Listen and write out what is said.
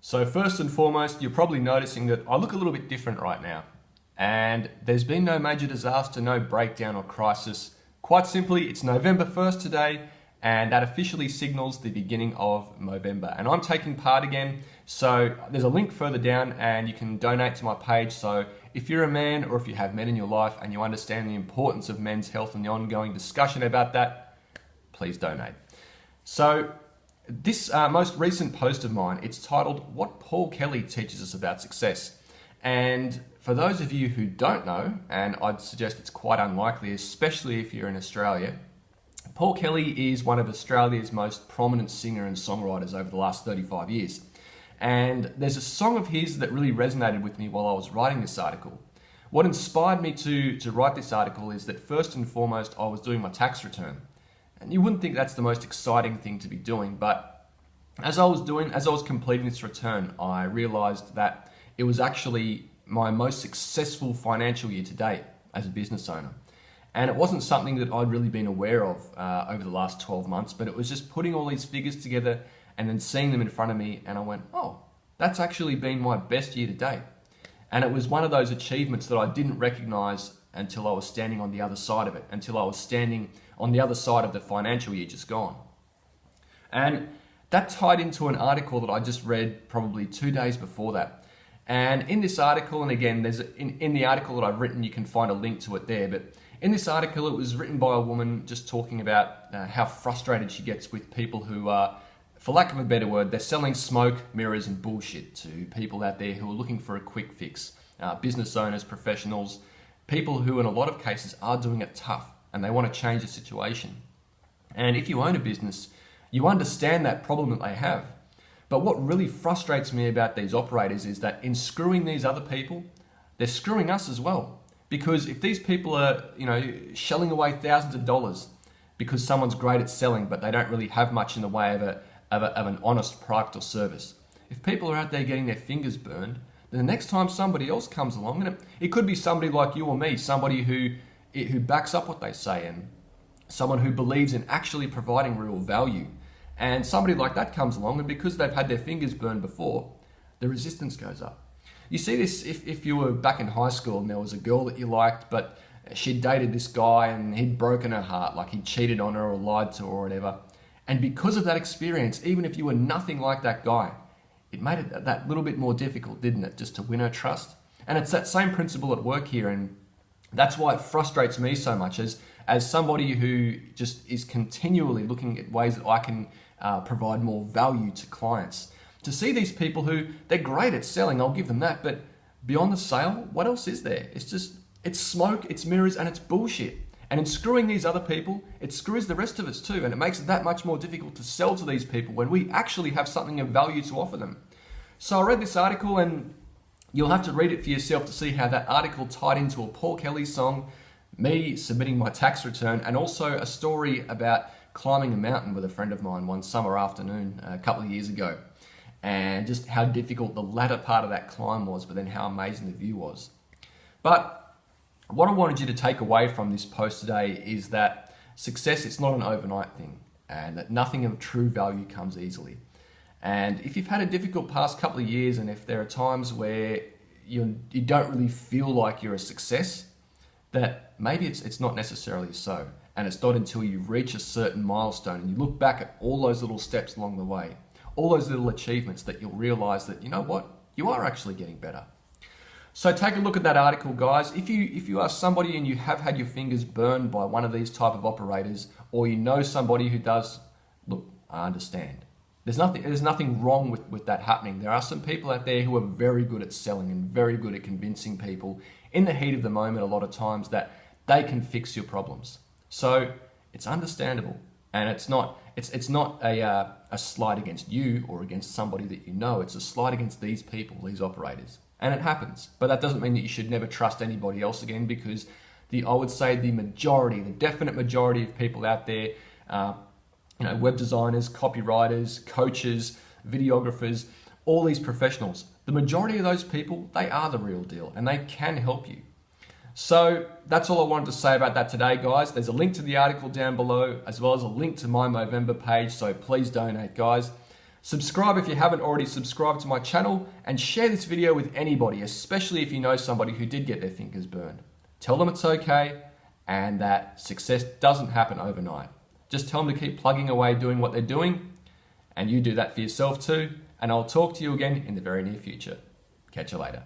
So first and foremost, you're probably noticing that I look a little bit different right now. And there's been no major disaster, no breakdown or crisis. Quite simply, it's November 1st today, and that officially signals the beginning of Movember. And I'm taking part again, so there's a link further down and you can donate to my page. So if you're a man or if you have men in your life and you understand the importance of men's health and the ongoing discussion about that, please donate. So this most recent post of mine, it's titled, What Paul Kelly Teaches Us About Success. And for those of you who don't know, and I'd suggest it's quite unlikely, especially if you're in Australia, Paul Kelly is one of Australia's most prominent singer and songwriters over the last 35 years. And there's a song of his that really resonated with me while I was writing this article. What inspired me to write this article is that first and foremost, I was doing my tax return. And you wouldn't think that's the most exciting thing to be doing, but as I was completing this return, I realized that it was actually my most successful financial year to date as a business owner. And it wasn't something that I'd really been aware of over the last 12 months, but it was just putting all these figures together and then seeing them in front of me, and I went, oh, that's actually been my best year to date. And it was one of those achievements that I didn't recognize until I was standing on the other side of it, until I was standing on the other side of the financial year just gone. And that tied into an article that I just read probably 2 days before that. And in this article, and again, there's in the article that I've written, you can find a link to it there, but in this article, it was written by a woman just talking about how frustrated she gets with people who are, for lack of a better word, they're selling smoke, mirrors, and bullshit to people out there who are looking for a quick fix. Business owners, professionals, people who in a lot of cases are doing it tough and they want to change the situation. And if you own a business, you understand that problem that they have. But what really frustrates me about these operators is that in screwing these other people, they're screwing us as well. Because if these people are, shelling away thousands of dollars because someone's great at selling, but they don't really have much in the way of an honest product or service. If people are out there getting their fingers burned, then the next time somebody else comes along, and it could be somebody like you or me, somebody who backs up what they say and someone who believes in actually providing real value. And somebody like that comes along, and because they've had their fingers burned before, the resistance goes up. You see this if you were back in high school and there was a girl that you liked, but she'd dated this guy and he'd broken her heart, like he'd cheated on her or lied to her or whatever. And because of that experience, even if you were nothing like that guy, it made it that little bit more difficult, didn't it, just to win her trust? And it's that same principle at work here, and that's why it frustrates me so much as somebody who just is continually looking at ways that I can provide more value to clients. To see these people who, they're great at selling, I'll give them that, but beyond the sale, what else is there? It's smoke, it's mirrors, and it's bullshit. And in screwing these other people, it screws the rest of us too, and it makes it that much more difficult to sell to these people when we actually have something of value to offer them. So I read this article, and you'll have to read it for yourself to see how that article tied into a Paul Kelly song, me submitting my tax return, and also a story about climbing a mountain with a friend of mine one summer afternoon a couple of years ago. And just how difficult the latter part of that climb was, but then how amazing the view was. But what I wanted you to take away from this post today is that success, it's not an overnight thing, and that nothing of true value comes easily. And if you've had a difficult past couple of years, and if there are times where you don't really feel like you're a success, that maybe it's not necessarily so. And it's not until you reach a certain milestone and you look back at all those little steps along the way, all those little achievements, that you'll realize that, you know what, you are actually getting better. So take a look at that article, guys. If you are somebody and you have had your fingers burned by one of these type of operators, or you know somebody who does, look, I understand. There's nothing wrong with that happening. There are some people out there who are very good at selling and very good at convincing people in the heat of the moment a lot of times that they can fix your problems. So it's understandable, and it's not a slight against you or against somebody that you know. It's a slight against these people, these operators. And it happens. But that doesn't mean that you should never trust anybody else again, because I would say the definite majority of people out there, web designers, copywriters, coaches, videographers, all these professionals, the majority of those people, they are the real deal and they can help you. So that's all I wanted to say about that today, guys. There's a link to the article down below, as well as a link to my Movember page, so please donate, guys. Subscribe if you haven't already subscribed to my channel, and share this video with anybody, especially if you know somebody who did get their fingers burned. Tell them it's okay and that success doesn't happen overnight. Just tell them to keep plugging away doing what they're doing, and you do that for yourself too, and I'll talk to you again in the very near future. Catch you later.